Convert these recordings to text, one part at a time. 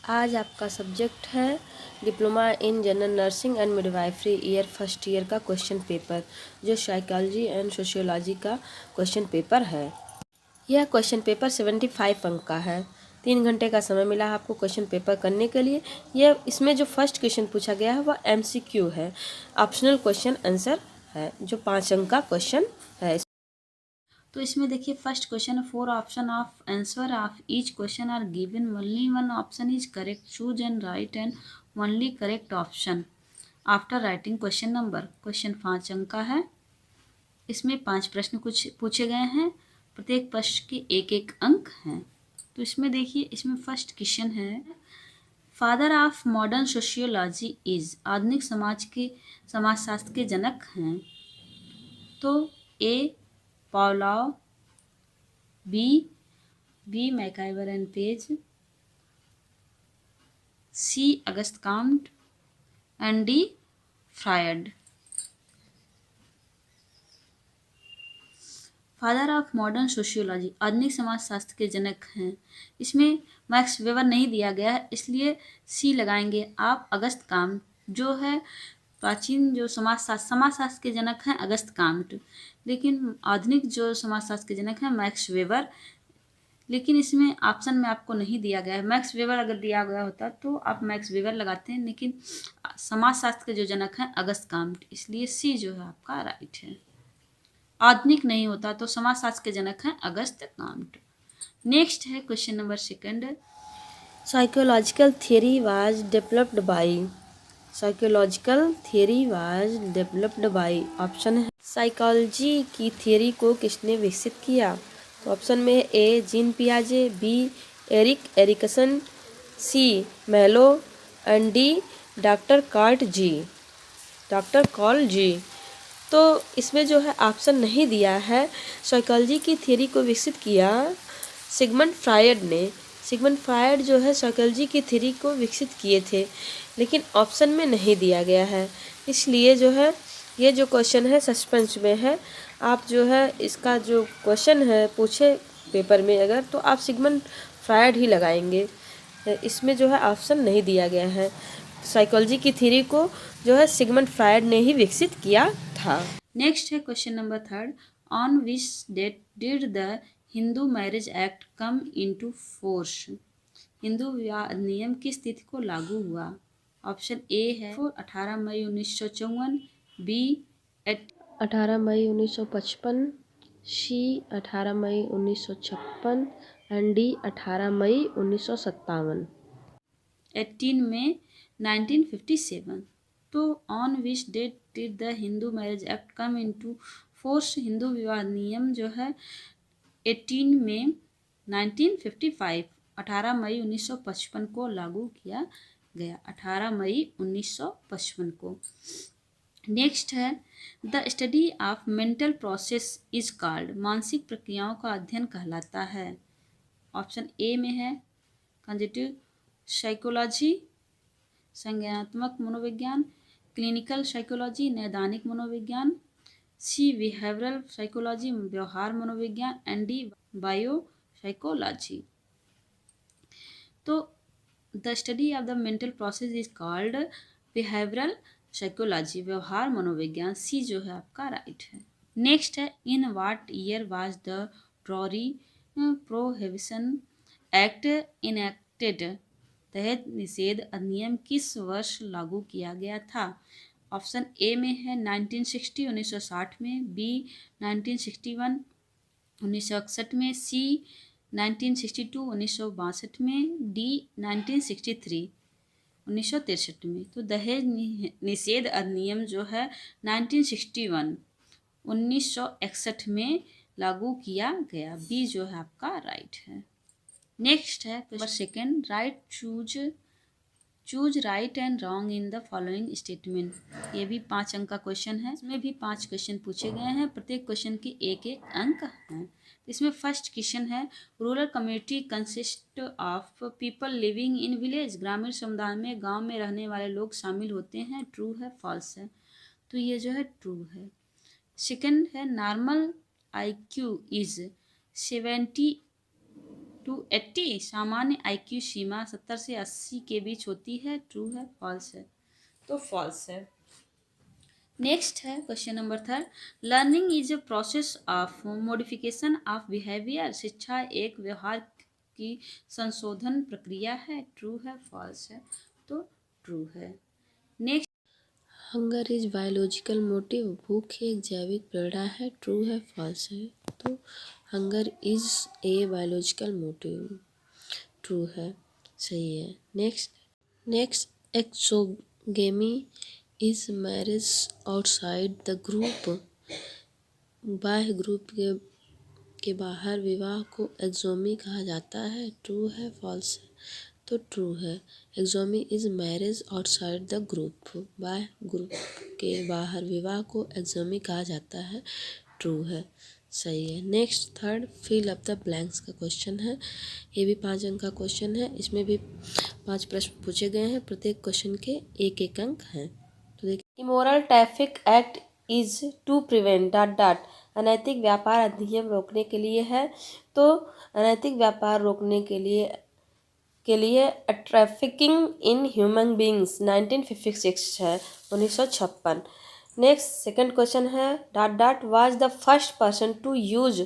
आज आपका सब्जेक्ट है diploma in general nursing and midwifery year first year का क्वेश्चन पेपर, जो साइकोलॉजी एंड सोशियोलॉजी का क्वेश्चन पेपर है। यह क्वेश्चन पेपर 75 अंक का है। 3 घंटे का समय मिला है आपको क्वेश्चन पेपर करने के लिए। इसमें जो फर्स्ट क्वेश्चन पूछा गया है वह MCQ है, ऑप्शनल क्वेश्चन आंसर है, जो 5 अंक का क्वेश्चन है। तो इसमें देखिए first question, 4 option of answer of each question are given, only one option is correct, choose and write and only correct option after writing question number. Question 5 अंक का है। इसमें 5 प्रश्न कुछ पूछे गए हैं, प्रत्येक प्रश्न के 1-1 अंक हैं। तो इसमें देखिए, इसमें फर्स्ट क्वेश्चन है, father of modern sociology is, आधुनिक समाजशास्त्र के जनक हैं। तो A Pavlov, B MacIver and Page, C Auguste Comte and D Freud. Father of modern sociology, आधुनिक समाजशास्त्र के जनक हैं। इसमें मैक्स वेबर नहीं दिया गया है, इसलिए सी लगाएंगे आप। अगस्त काम्ट जो है प्राचीन जो समाजशास्त्र के जनक हैं अगस्त काम्ट, लेकिन आधुनिक जो समाजशास्त्र के जनक हैं मैक्स वेबर। लेकिन इसमें ऑप्शन में आपको नहीं दिया गया है। मैक्स वेबर अगर दिया गया होता तो आप मैक्स वेबर लगाते हैं, लेकिन समाजशास्त्र के जो जनक हैं अगस्त काम्ट, इसलिए सी जो है आपका राइट है। आधुनिक नहीं होता तो समाजशास्त्र के जनक हैं अगस्त काम्ट। नेक्स्ट है question number 2। Psychological theory was developed by, psychological theory was developed by, option है साइकोलॉजी की थियरी को किसने विकसित किया। तो ऑप्शन में ए जीन पियाजे, बी एरिक एरिकसन, सी मेलो एंड डी डॉक्टर कॉल जी। तो इसमें जो है ऑप्शन नहीं दिया है। साइकोलॉजी की थियरी को विकसित किया सिगमंड फ्रायड ने। सिगमंड फ्रायड जो है साइकोलॉजी की थ्योरी को विकसित किए थे, लेकिन ऑप्शन में नहीं दिया गया है, इसलिए जो है ये जो क्वेश्चन है सस्पेंस में है। आप जो है इसका जो क्वेश्चन है पूछे पेपर में अगर, तो आप सिगमंड फ्रायड ही लगाएंगे। इसमें जो है ऑप्शन नहीं दिया गया है। साइकोलॉजी की थ्योरी को जो है सिगमंड फ्रायड ने ही विकसित किया था। नेक्स्ट है question number 3। On which date did the Hindu marriage act come into force, Hindu विवाह अधिनियम किस तिथि को लागू हुआ। ऑप्शन ए है 18 May 1954, B 18 May 1955, C 18 May 1956 and D 18 May 1957। 18 May 1957। तो on which date did the Hindu marriage act come into force, Hindu विवाह नियम जो है 18 में 1955, 18 मई 1955 को लागू किया गया, 18 मई 1955 को। नेक्स्ट है, the study of mental process is called, मानसिक प्रक्रियाओं का अध्ययन कहलाता है। ऑप्शन ए में है कॉग्निटिव साइकोलॉजी, संज्ञानात्मक मनोविज्ञान, क्लिनिकल साइकोलॉजी, नैदानिक मनोविज्ञान, सी बिहेवियरल साइकोलॉजी, व्यवहार मनोविज्ञान एंड डी बायो साइकोलॉजी। तो the study of the mental process is called behavioural psychology, व्यवहार मनोविज्ञान, सी जो है आपका राइट है। नेक्स्ट है, in what year was the dowry prohibition act enacted, दहेज निषेध अधिनियम किस वर्ष लागू किया गया था। ऑप्शन ए में है 1960 1960 में, बी 1961 1961 में, सी 1962 1962 में, डी 1963 1963 में। तो दहेज निषेध अधिनियम जो है 1961 1961 में लागू किया गया, बी जो है आपका राइट है। नेक्स्ट है number 2, right choose right and wrong in the following statement. ये भी 5 अंक का क्वेश्चन है। इसमें भी 5 क्वेश्चन पूछे गए हैं, प्रत्येक क्वेश्चन के 1-1 अंक हैं। इसमें फर्स्ट क्वेश्चन है, rural community consist of people living in village, ग्रामीण समुदाय में गांव में रहने वाले लोग शामिल होते हैं, ट्रू है फॉल्स है। तो ये जो है ट्रू है। सेकंड है, नॉर्मल IQ इज 70 टू 80 सामान्य IQ सीमा 70 से 80 के बीच होती है। ट्रू है फॉल्स है? तो फॉल्स है। नेक्स्ट है question number 3, learning is a process of modification of behaviour. शिक्षा एक व्यवहार की संशोधन प्रक्रिया है। ट्रू है फॉल्स है? तो ट्रू है। Next, hunger is biological motive. भूख एक जैविक प्रेरणा है। ट्रू है फॉल्स है? तो hunger is a biological motive. True है, सही है। Next exogamy is marriage outside the group. बाह्य ग्रुप के बाहर विवाह को एक्सोमी कहा जाता है। ट्रू है फॉल्स है? तो ट्रू है। Exogamy is marriage outside the group. बाह्य ग्रुप के बाहर विवाह को एक्सोमी कहा जाता है। ट्रू है, सही है। Next third, fill up the blanks का क्वेश्चन है। ये भी 5 अंक का क्वेश्चन है। इसमें भी 5 प्रश्न पूछे गए हैं। प्रत्येक क्वेश्चन के 1-1 अंक हैं। तो देखिए, immoral traffic act is to prevent dot dot. अनैतिक व्यापार अधिनियम रोकने के लिए है। तो अनैतिक व्यापार रोकने के लिए ट्रैफिकिंग इन ह्यूमन बींग्स 1956 है, 1956। नेक्स्ट सेकंड क्वेश्चन है, dot dot was the first person to use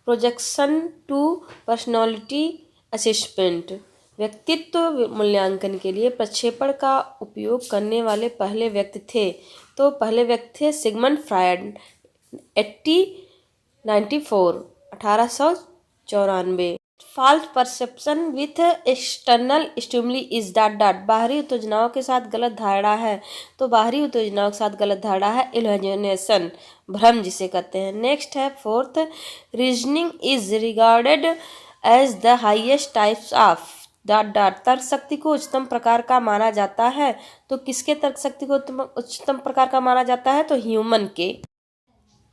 projection to personality assessment. व्यक्तित्व मूल्यांकन के लिए प्रक्षेपण का उपयोग करने वाले पहले व्यक्ति थे। तो पहले व्यक्ति थे Sigmund Freud, 1894। False perception with external stimuli is dot dot. बाहरी उत्तेजनाओं के साथ गलत धारणा है। तो बाहरी उत्तेजनाओं के साथ गलत धारणा है इल्यूजनेशन, भ्रम जिसे कहते हैं। नेक्स्ट है fourth, reasoning is regarded as the highest types of dot dot. तर्क शक्ति को उच्चतम प्रकार का माना जाता है। तो किसके तर्क शक्ति को उच्चतम प्रकार का माना जाता है? तो ह्यूमन के,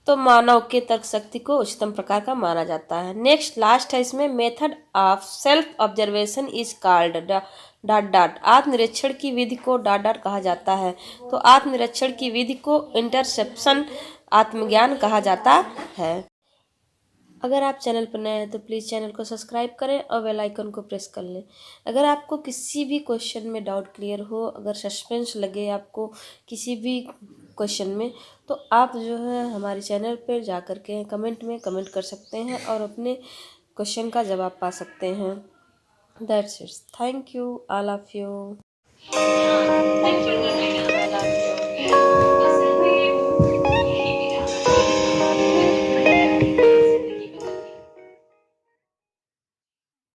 तो मानव के तर्क शक्ति को उच्चतम प्रकार का माना जाता है। नेक्स्ट लास्ट है इसमें, method of self observation is called dot dot. आत्मनिरीक्षण की विधि को डॉट डॉट कहा जाता है। तो आत्मनिरीक्षण की विधि को इंटरसेप्शन आत्मज्ञान कहा जाता है। अगर आप चैनल पर नए हैं तो प्लीज़ चैनल को सब्सक्राइब करें और बेल आइकन को प्रेस कर लें। अगर आपको किसी भी क्वेश्चन में डाउट क्लियर हो, अगर सस्पेंस लगे आपको किसी भी क्वेश्चन में, तो आप जो है हमारे चैनल पर जा कर के कमेंट में कमेंट कर सकते हैं और अपने क्वेश्चन का जवाब पा सकते हैं। That's it. Thank you all of you.